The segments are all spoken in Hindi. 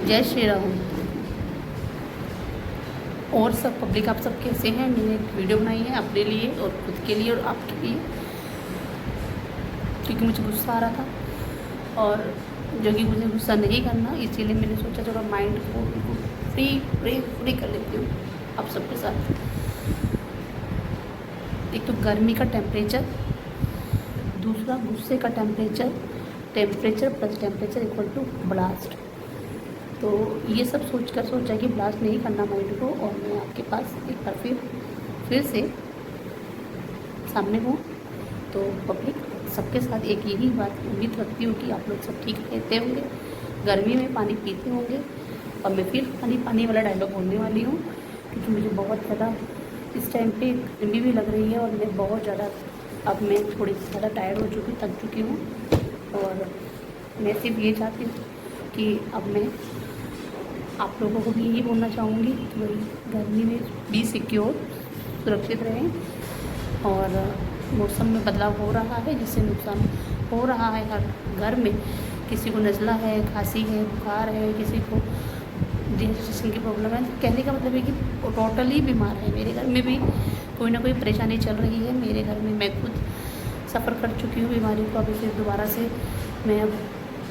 जय श्री राम। और सब पब्लिक आप सब कैसे हैं? मैंने एक वीडियो बनाई है अपने लिए और खुद के लिए और आपके लिए, क्योंकि मुझे गुस्सा आ रहा था और जो कि मुझे गुस्सा नहीं करना, इसीलिए मैंने सोचा थोड़ा माइंड को बिल्कुल फ्री कर लेती हूँ आप सबके साथ। एक तो गर्मी का टेम्परेचर, दूसरा गुस्से का temperature plus temperature equal to blast. तो ये सब सोचा कि ब्लास्ट नहीं करना माइंड को, और मैं आपके पास एक बार फिर से सामने हूँ। तो पब्लिक सबके साथ एक यही बात उम्मीद रखती हूँ कि आप लोग सब ठीक रहते होंगे, गर्मी में पानी पीते होंगे। और मैं फिर पानी वाला डायलॉग बोलने वाली हूँ, क्योंकि मुझे बहुत ज़्यादा इस टाइम पे गर्मी भी लग रही है और मैं बहुत ज़्यादा अब मैं थोड़ी ज़्यादा टायर्ड हो चुकी, थक चुकी हूँ। और मैं सिर्फ ये चाहती हूँ कि अब मैं आप लोगों को भी यही बोलना चाहूँगी कि भाई गर्मी में बी सिक्योर, सुरक्षित रहें। और मौसम में बदलाव हो रहा है जिससे नुकसान हो रहा है हर घर में। किसी को नज़ला है, खांसी है, बुखार है, किसी को डिहाइड्रेशन की प्रॉब्लम है। कहने का मतलब है कि टोटली बीमार है। मेरे घर में भी कोई ना कोई परेशानी चल रही है। मेरे घर में मैं खुद सफ़र कर चुकी हूँ बीमारी को। अभी फिर दोबारा से मैं अब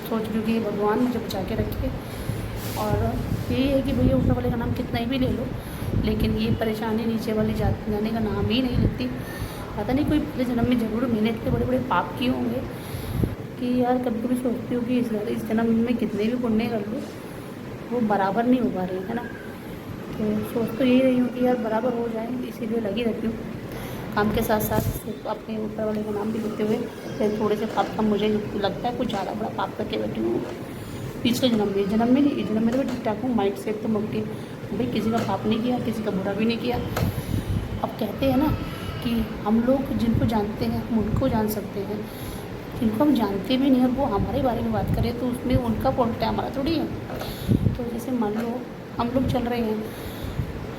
सोच रही हूँ कि भगवान मुझे बचा के रखे। और यही है कि भैया ऊपर वाले का नाम कितना ही भी ले लो, लेकिन ये परेशानी नीचे वाली जाने का नाम ही नहीं लेती। पता नहीं कोई पिछले जन्म में ज़रूर मैंने इतने बड़े बड़े पाप किए होंगे कि यार कभी कभी सोचती हूँ कि इस जन्म में कितने भी पुण्य कर लो वो बराबर नहीं हो पा रही है ना। तो सोच तो यही रही हूँ कि यार बराबर हो जाए, इसीलिए लगी रहती हूँ काम के साथ साथ अपने ऊपर वाले का नाम भी लेते हुए। फिर थोड़े से पाप का मुझे लगता है कुछ ज़्यादा बड़ा पाप करके बैठी हूँ पिछले जन्म में नहीं, इस जन्म में तो ठीक ठाक हूँ, माइंड से एकदम ओके। भाई किसी का पाप नहीं किया, किसी का बुरा भी नहीं किया। अब कहते हैं ना कि हम लोग जिनको जानते हैं हम उनको जान सकते हैं, जिनको हम जानते भी नहीं और वो हमारे बारे में बात करें तो उसमें उनका फॉल्ट है, हमारा थोड़ी है। तो जैसे मान लो हम लोग चल रहे हैं,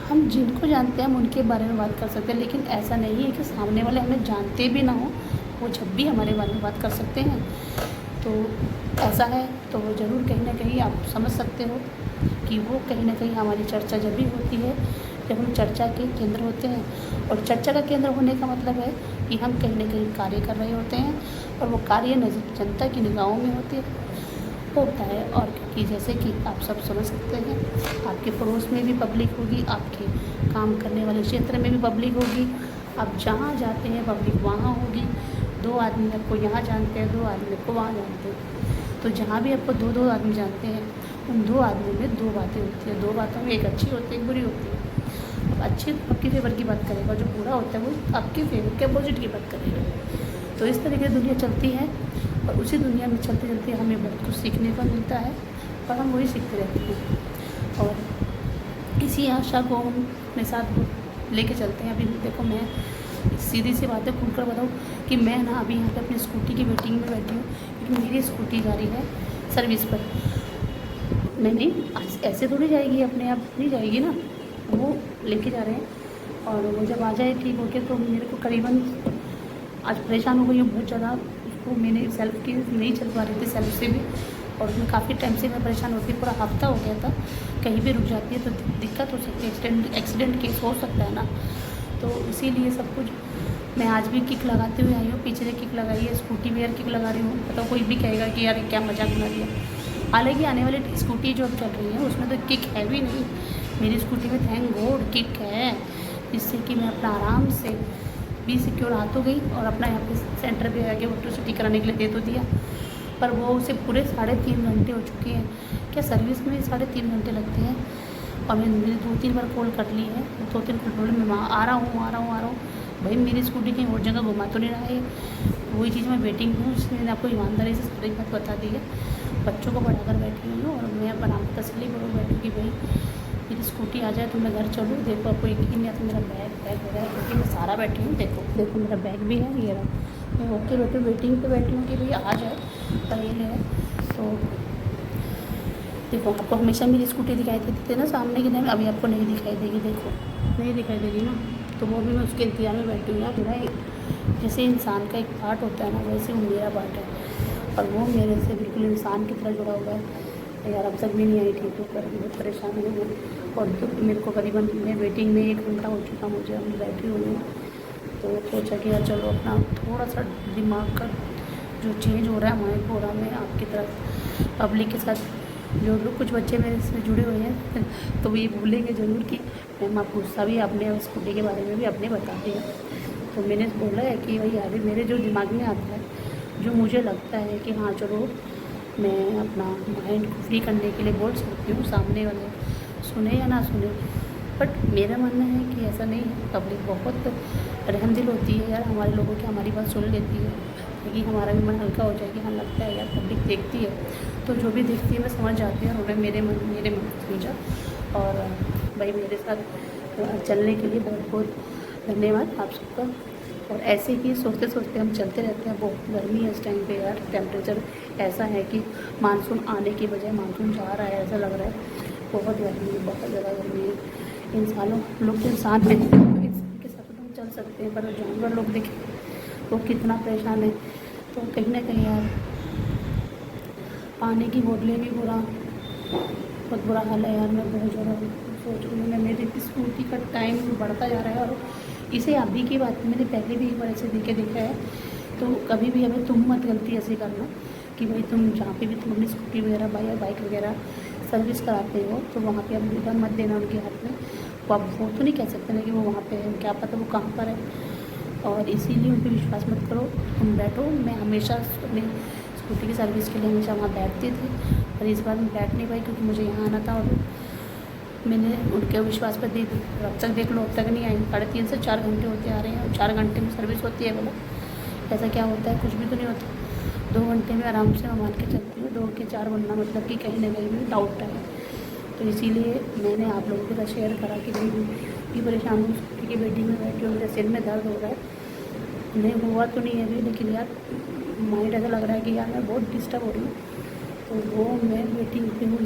हम जिनको जानते हैं हम उनके बारे में बात कर सकते हैं, लेकिन ऐसा नहीं है कि सामने वाले हमें जानते भी ना हो वो जब भी हमारे बारे में बात कर सकते हैं। तो ऐसा है तो वो ज़रूर कहीं ना कहीं आप समझ सकते हो कि वो कहीं ना कहीं हमारी चर्चा जब भी होती है जब हम चर्चा के केंद्र होते हैं। और चर्चा का केंद्र होने का मतलब है कि हम कहीं ना कहीं कार्य कर रहे होते हैं और वो कार्य जनता की निगाहों में होता है। और क्योंकि जैसे कि आप सब समझ सकते हैं, आपके पड़ोस में भी पब्लिक होगी, आपके काम करने वाले क्षेत्र में भी पब्लिक होगी, आप जहाँ जाते हैं पब्लिक वहाँ होगी। दो आदमी आपको यहाँ जानते हैं, दो आदमी आपको वहाँ जानते हैं। तो जहाँ भी आपको दो आदमी जानते हैं उन दो आदमियों में दो बातें होती हैं। दो बातों में एक अच्छी होती है, एक बुरी होती है। अब अच्छी आपके फेवर की बात करेगा, जो बुरा होता है वो आपके फेवर के अपोजिट की बात करेगा। तो इस तरीके से दुनिया चलती है और उसी दुनिया में चलते चलते हमें बहुत कुछ सीखने को मिलता है और हम वही सीखते रहते हैं। और इसी आशा को हम अपने साथ लेके चलते हैं। अभी देखो मैं सीधी सी बातें खुलकर बताऊँ कि मैं ना अभी यहाँ पे अपनी स्कूटी की वेटिंग में बैठी हूँ, क्योंकि मेरी स्कूटी जा रही है सर्विस पर। नहीं ऐसे थोड़ी जाएगी, अपने आप नहीं जाएगी ना, वो लेके जा रहे हैं। और वो जब आ जाए ठीक होके तो मेरे को करीबन आज परेशान हो गई हूँ बहुत ज़्यादा। उसको मैंने सेल्फ की नहीं चल पा रही थी सेल्फ से भी, और उसमें काफ़ी टाइम से मैं परेशान होती, पूरा हफ्ता हो गया था। कहीं भी रुक जाती है तो दिक्कत हो सकती है, एक्सीडेंट केस हो सकता है ना। तो इसीलिए सब कुछ मैं आज भी किक लगाते हुए आई हूँ। पीछे से किक लगाई है, स्कूटी में यार किक लगा रही हूँ। तो कोई भी कहेगा कि यार क्या मजाक बना दिया। हालांकि आने वाली स्कूटी जो अब चल रही है उसमें तो किक है भी नहीं। मेरी स्कूटी में थैंक गॉड किक है, जिससे कि मैं अपना आराम से भी सिक्योर आ तो गई और अपना यहाँ पे सेंटर पे आके ऑटोसिटी कराने के लिए दे तो दिया। पर वो उसे पूरे 3.5 घंटे हो चुके हैं। क्या सर्विस में 3.5 घंटे लगते हैं? और मैंने 2-3 बार कॉल कर ली है, 2-3 कॉल में वहाँ आ रहा हूँ। भाई मेरी स्कूटी कहीं और जगह घुमा तो नहीं रहा है। वही चीज़ मैं वेटिंग हूँ, इसलिए मैंने आपको ईमानदारी से सारी बात बता दी है। बच्चों को पढ़ाकर बैठी हुई हूँ और मैं बनाम तसल्ली करूँ बैठी कि भाई मेरी स्कूटी आ जाए तो मैं घर चलूँ। देखो आपको यकीन या तो मेरा बैग वगैरह, क्योंकि मैं सारा बैठी हूँ। देखो मेरा बैग भी है, ये रहा। मैं ओके वेटिंग पे बैठी हूँ कि भैया आ जाए, पर ये है। तो देखो आपको हमेशा मेरी स्कूटी दिखाई देती थी ना सामने की टाइम, अभी आपको नहीं दिखाई देगी। देखो नहीं दिखाई देगी ना, तो वो भी मैं उसके इंतजार में बैठी हूँ। मेरा जैसे इंसान का एक पार्ट होता है ना, वैसे वो मेरा पार्ट है और वो मेरे से बिल्कुल इंसान की तरह जुड़ा हुआ है। यार अब तक भी नहीं आई ठीक होकर, बहुत परेशान हूँ मैं। और तो मेरे को करीबन मैं वेटिंग में 1 घंटा हो चुका मुझे, अब बैठी हुई हूँ। तो सोचा कि यार चलो अपना थोड़ा सा दिमाग का जो चेंज हो रहा है हमारे पूरा में आपकी तरफ पब्लिक के साथ जो लोग कुछ बच्चे मेरे से जुड़े हुए हैं तो वो ये भूलेंगे ज़रूर कि मैम आप गुस्सा भी आपने स्कूटी के बारे में भी आपने बता दिया। तो मैंने बोला है कि भाई यार मेरे जो दिमाग में आता है, जो मुझे लगता है कि हाँ चलो मैं अपना माइंड को फ्री करने के लिए बोल सकती हूँ, सामने वाले सुने या ना सुने। बट मेरा मानना है कि ऐसा नहीं है, पब्लिक बहुत रहमदिल होती है यार हमारे लोगों की, हमारी बात सुन लेती है लेकिन हमारा भी मन हल्का हो जाए कि हाँ लगता है यार पब्लिक देखती है। तो जो भी देखती है मैं समझ जाती हूँ, उन्होंने मेरे मन समझा और भाई मेरे साथ चलने के लिए बहुत बहुत धन्यवाद आप सबका। और ऐसे ही सोचते सोचते हम चलते रहते हैं। बहुत गर्मी है इस टाइम पे यार, टेम्परेचर ऐसा है कि मानसून आने की बजाय मानसून जा रहा है ऐसा लग रहा है। बहुत गर्मी है, बहुत ज़्यादा गर्मी है। इंसानों लोग तो इंसान हैं तो इसके साथ तो हम चल सकते हैं, पर जानवर लोग देखें वो कितना परेशान है। तो कहीं ना कहीं यार पानी की बोतलें भी बहुत बुरा हाल है यार। मैं बहुत ज़्यादा सोच रही हूँ, मैं मेरी स्कूटी का टाइम बढ़ता जा रहा है। और इसे अभी की बात मैंने पहले भी एक बार ऐसे देखा है। तो कभी भी अगर तुम मत गलती ऐसी करना कि भाई तुम जहाँ पे भी तुम अपनी स्कूटी वगैरह बाइक वगैरह सर्विस कराते हो तो वहाँ पे अपनी रिटर्न मत देना उनके हाथ में। वो अब वो तो नहीं कह सकते ना कि वो वहाँ पे है, क्या पता वो कहाँ पर है। और इसीलिए उन पर विश्वास मत करो, तुम बैठो। मैं हमेशा अपनी स्कूटी की सर्विस के लिए हमेशा वहाँ बैठती थी, पर इस बार मैं बैठ नहीं पाई क्योंकि मुझे यहाँ आना था। और मैंने उनके विश्वास पर दी, अब तक देख लो अब तक नहीं आई। 3.5 से 4 घंटे होते आ रहे हैं और 4 घंटे में सर्विस होती है। बोला ऐसा क्या होता है, कुछ भी तो नहीं होता। 2 घंटे में आराम से मैं मान के चलती हूँ, 2 के 4 बनना मतलब कि कहीं ना कहीं में डाउट है। तो इसीलिए मैंने आप लोगों के साथ शेयर करा कि भाई भी परेशान हूँ, स्कूटी की वेटिंग में बैठी हूँ, मेरे सिर में दर्द हो रहा है। नहीं हुआ तो नहीं है अभी, लेकिन यार माइंड ऐसा लग रहा है कि यार मैं बहुत डिस्टर्ब हो रही हूँ। तो वो मैं वेटिंग पे हूँ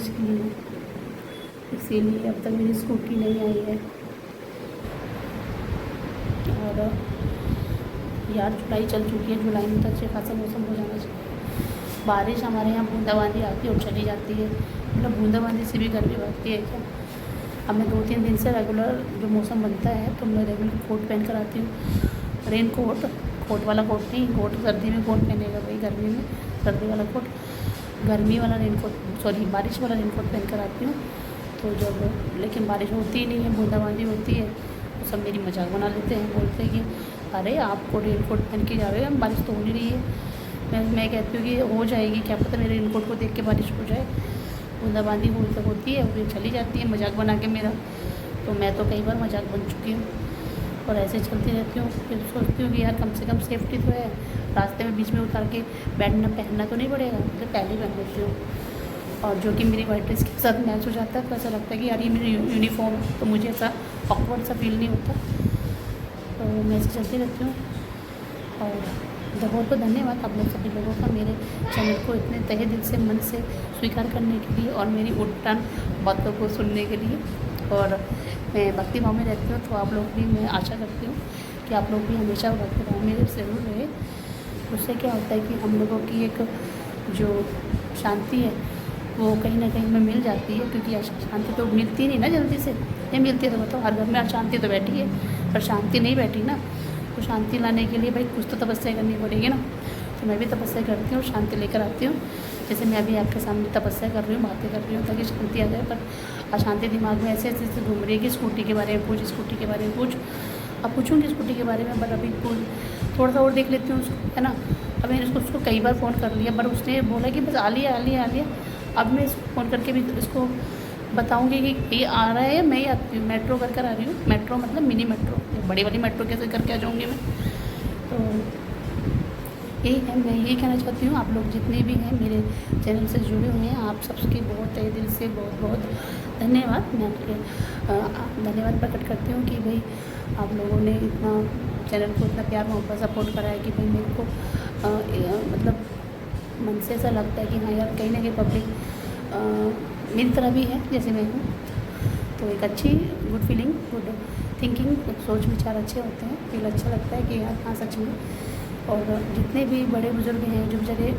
इसीलिए अब तक मेरी स्कूटी नहीं आई है। और यार जुलाई चल चुकी है, जुलाई में तो अच्छे खासा मौसम हो जाना चाहिए। बारिश हमारे यहाँ बूंदाबांदी आती है और चली जाती है, मतलब बूंदाबांदी से भी गर्मी बढ़ती है क्या। अब मैं 2-3 दिन से रेगुलर जो मौसम बनता है तो मैं रेगुलर कोट पहन कर आती हूँ। रेन कोट वाला कोट नहीं, कोट सर्दी में कोट पहनेगा भाई, गर्मी में सर्दी वाला कोट, गर्मी वाला रेन कोट सॉरी बारिश वाला रेन कोट पहन कर आती हूँ। तो जब लेकिन बारिश होती ही नहीं है, बूंदाबांदी होती है तो सब मेरी मजाक बना लेते हैं, बोलते हैं कि अरे आपको रेन कोट पहन के जा रहे हो, बारिश तो हो नहीं रही है। मैं कहती हूँ कि हो जाएगी, क्या पता मेरे रेन कोट को देख के बारिश हो जाए। बूंदाबांदी होती है और चली जाती है मजाक बना के मेरा। तो मैं तो कई बार मजाक बन चुकी हूँ और ऐसे चलती रहती हूँ। फिर सोचती हूँ कि यार कम से कम सेफ्टी तो है, रास्ते में बीच में उतार के पहनना तो नहीं पड़ेगा, तो पहले ही पहन लेती हूँ। और जो कि मेरी वाइट ड्रेस के साथ मैच हो जाता है तो ऐसा लगता है कि यार ये मेरी यूनिफॉर्म, तो मुझे ऐसा ऑकवर्ड सा फील नहीं होता। तो मैं ऐसे चलती रहती हूँ। और बहुत बहुत धन्यवाद आप लोग सभी लोगों का मेरे चैनल को इतने तहे दिल से मन से स्वीकार करने के लिए और मेरी उठान बातों को सुनने के लिए। और मैं भक्ति भाव में रहती हूँ, तो आप लोग भी, मैं आशा करती हूँ कि आप लोग भी हमेशा भक्ति भाव में ज़रूर रहे। उससे क्या होता है कि हम लोगों की एक जो शांति है वो कहीं ना कहीं में मिल जाती है, क्योंकि शांति तो मिलती नहीं ना जल्दी से। नहीं मिलती है तो बताओ, हर घर में अशांति तो बैठी है, पर शांति नहीं बैठी ना। तो शांति लाने के लिए भाई कुछ तो तपस्या करनी पड़ेगी ना। तो मैं भी तपस्या करती हूँ, शांति लेकर आती हूँ। जैसे मैं अभी आपके सामने तपस्या कर रही हूँ, बातें कर रही हूँ ताकि शांति आ जाए, पर अशांति दिमाग में ऐसे ऐसे घूम रही है कि स्कूटी के बारे में पूछ, स्कूटी के बारे में पूछ। अब पूछूँगी स्कूटी के बारे में, बट अभी थोड़ा सा और देख लेती हूँ उसको, है ना। अब मैंने उसको कई बार फ़ोन कर लिया, पर उसने बोला कि बस आ लिया। अब मैं इसको फ़ोन करके भी इसको बताऊंगी कि ये आ रहा है या मैं ही आती हूँ, मेट्रो कर आ रही हूँ। मेट्रो मतलब मिनी मेट्रो, बड़ी वाली मेट्रो कैसे करके आ जाऊँगी मैं। तो यही है, मैं यही कहना चाहती हूँ, आप लोग जितने भी हैं मेरे चैनल से जुड़े हुए हैं, आप सबके बहुत तहे दिल से बहुत बहुत धन्यवाद। मैं आपके धन्यवाद प्रकट करती हूँ कि भाई आप लोगों ने इतना चैनल को इतना प्यार मोहब्बत सपोर्ट करा है कि भाई मेरे को मतलब मन से ऐसा लगता है कि हाँ यार कहीं ना कहीं पब्लिक मेरी तरह भी है जैसे मैं हूँ। तो एक अच्छी गुड फीलिंग, गुड थिंकिंग, सोच विचार अच्छे होते हैं, फील अच्छा लगता है कि यार हाँ सच में और जितने भी बड़े बुजुर्ग हैं, जो बेचारे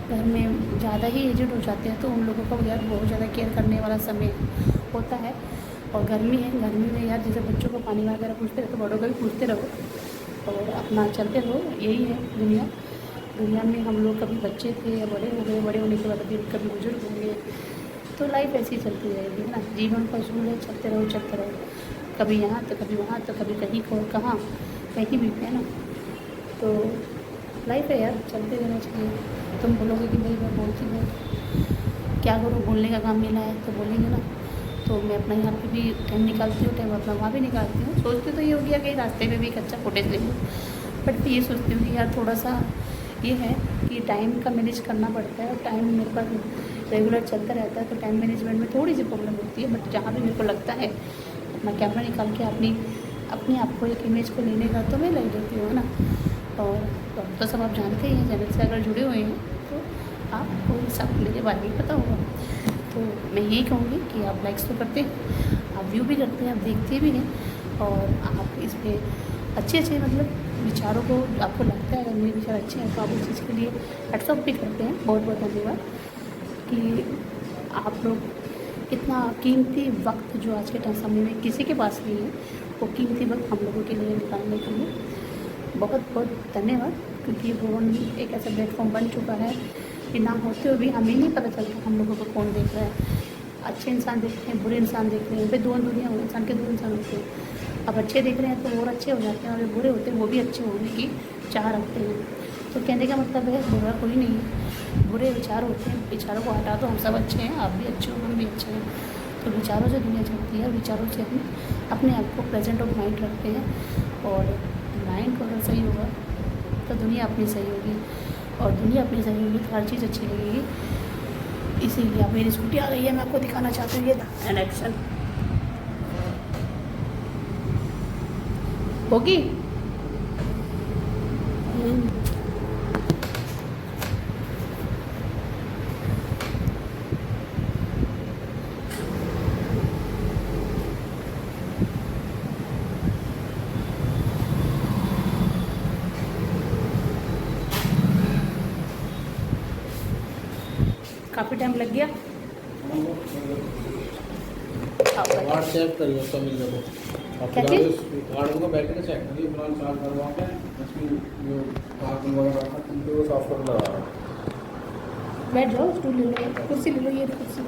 घर में ज़्यादा ही एजेड हो जाते हैं, तो उन लोगों को यार बहुत ज़्यादा केयर करने वाला समय होता है। और गर्मी है, गर्मी में यार जैसे बच्चों को पानी वगैरह पूछते रहो तो बड़ों का भी पूछते रहो और अपना चलते रहो। यही है दुनिया में हम लोग कभी बच्चे थे या बड़े हो गए, बड़े होने के बाद कभी बुजुर्ग होंगे, तो लाइफ ऐसी चलती रहेगी ना। जीवन का उसूल है, चलते रहो, कभी यहाँ तो कभी वहाँ तो कभी कहीं को कहाँ कहीं भी, है ना। तो लाइफ है यार, चलते रहना चाहिए। तुम बोलोगे कि भाई मैं बोलती हूँ, क्या करूँ, बोलने का काम मिला है तो बोलेंगे ना। तो मैं अपना यहाँ पे भी टाइम निकालती हूँ, टाइम अपना वहाँ भी निकालती हूँ। सोचती तो ये हो गया कहीं रास्ते में भी एक अच्छा फुटेज ले लूँ, बट फिर ये सोचती हूँ कि यार थोड़ा सा ये है कि टाइम का मैनेज करना पड़ता है। और टाइम मेरे पास रेगुलर चलता रहता है, तो टाइम मैनेजमेंट में थोड़ी सी प्रॉब्लम होती है। बट जहाँ भी मेरे को लगता है अपना कैमरा निकाल के अपने आप को एक इमेज को लेने का, तो मैं ले लेती हूँ, है ना। और तो सब आप जानते ही हैं, चैनल से अगर जुड़े हुए हैं तो आपको सब मेरे बारे में पता होगा। तो मैं यही कहूँगी कि आप लाइक्स तो करते हैं, आप व्यू भी करते हैं, आप देखते भी हैं, और आप इस पर अच्छे मतलब विचारों को आपको लगता है अगर मेरे विचार अच्छे हैं तो आप उस चीज़ के लिए हैट्स ऑफ भी करते हैं। बहुत बहुत धन्यवाद कि आप लोग इतना कीमती वक्त जो आज के टाइम समय में किसी के पास नहीं है, वो कीमती वक्त हम लोगों के लिए निकालने के लिए बहुत बहुत धन्यवाद। क्योंकि फ़ोन एक ऐसा प्लेटफॉर्म बन चुका है कि ना होते हुए भी हमें नहीं पता चलता हम लोगों को कौन देख रहा है। अच्छे इंसान देख रहे हैं, बुरे इंसान देख रहे हैं, भाई दो दुनिया हो, इंसान के दो इंसान होते हैं। अब अच्छे देख रहे हैं तो और अच्छे हो जाते हैं, और जो बुरे होते हैं वो भी अच्छे होने की चाह रखते हैं। तो कहने का मतलब है बुरा कोई नहीं है, बुरे विचार होते हैं, विचारों को हटा दो, हम सब अच्छे हैं, आप भी अच्छे हो, हम भी अच्छे हैं। तो विचारों से दुनिया चलती है, विचारों से हम अपने आप को प्रेजेंट ऑफ माइंड रखते हैं। और माइंड को अगर सही होगा तो दुनिया अपनी सही होगी, और दुनिया अपनी सही होगी तो हर चीज़ अच्छी लगेगी। इसीलिए अब मेरी स्कूटी आ गई है, मैं आपको दिखाना चाहती हूँ। ये एन एक्शन होगी। काफ़ी टाइम लग गया। व्हाट्सएप करिए तो मिल जाएगा। क्या चीज़? गाड़ी को बैटरी चेक करिए, फिलहाल चार्ज करवा के इसमें जो कार्बन वगैरह था उनको वो साफ कर लगा। बैठ जाओ, स्टूल ले लो, कुर्सी ले लो, ये कुर्सी।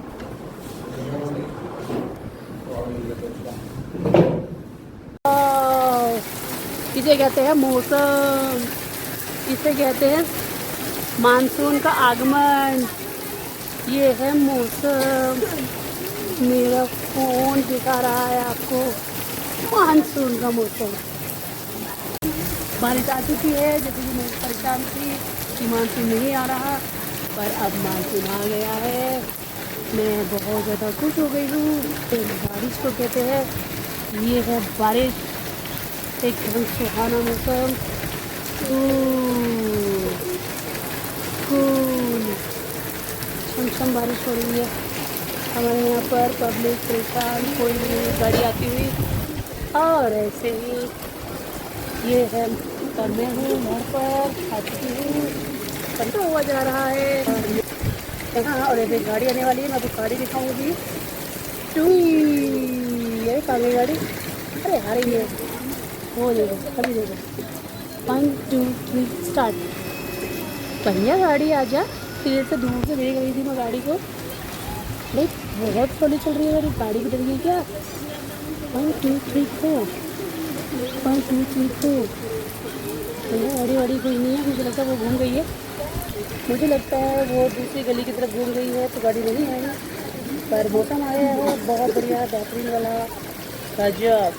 इसे कहते हैं मौसम, इसे कहते हैं मानसून का आगमन। ये है मौसम, मेरा फ़ोन दिखा रहा है आपको मानसून का मौसम। बारिश आ चुकी है, जैसे कि मैं परेशान थी कि मानसून नहीं आ रहा, पर अब मानसून आ गया है। मैं बहुत ज़्यादा खुश हो गई हूँ। बारिश को कहते हैं, ये है बारिश, एकदम सुहाना मौसम, छम बारिश हो रही है। हमारे यहाँ पर पब्लिक परेशान, कोई नहीं, गाड़ी आती हुई, और ऐसे ही ये है। तब मैं हूँ घर पर, आ चुकी हूँ, ठंडा हुआ जा रहा है यहाँ। और ऐसे गाड़ी आने वाली है, मैं आपको गाड़ी दिखाऊंगी। ये कहाँ गई गाड़ी? अरे आ रही है, वो देखो, अभी देखो। 1 2 3 स्टार्ट। भैया गाड़ी आ जा, तेल से दूर से देख रही थी मैं गाड़ी को। भाई बहुत स्लोली चल रही है गाड़ी भी डर गई क्या? 1 2 3 4 1 2 3 4। भैया गाड़ी कोई नहीं है, मुझे लगता है वो घूम गई है। मुझे लगता है वो दूसरी गली की तरफ घूम गई है, तो गाड़ी नहीं आएगी। पर मौसम आया है बहुत बढ़िया, बेहतरीन वाला, गजब।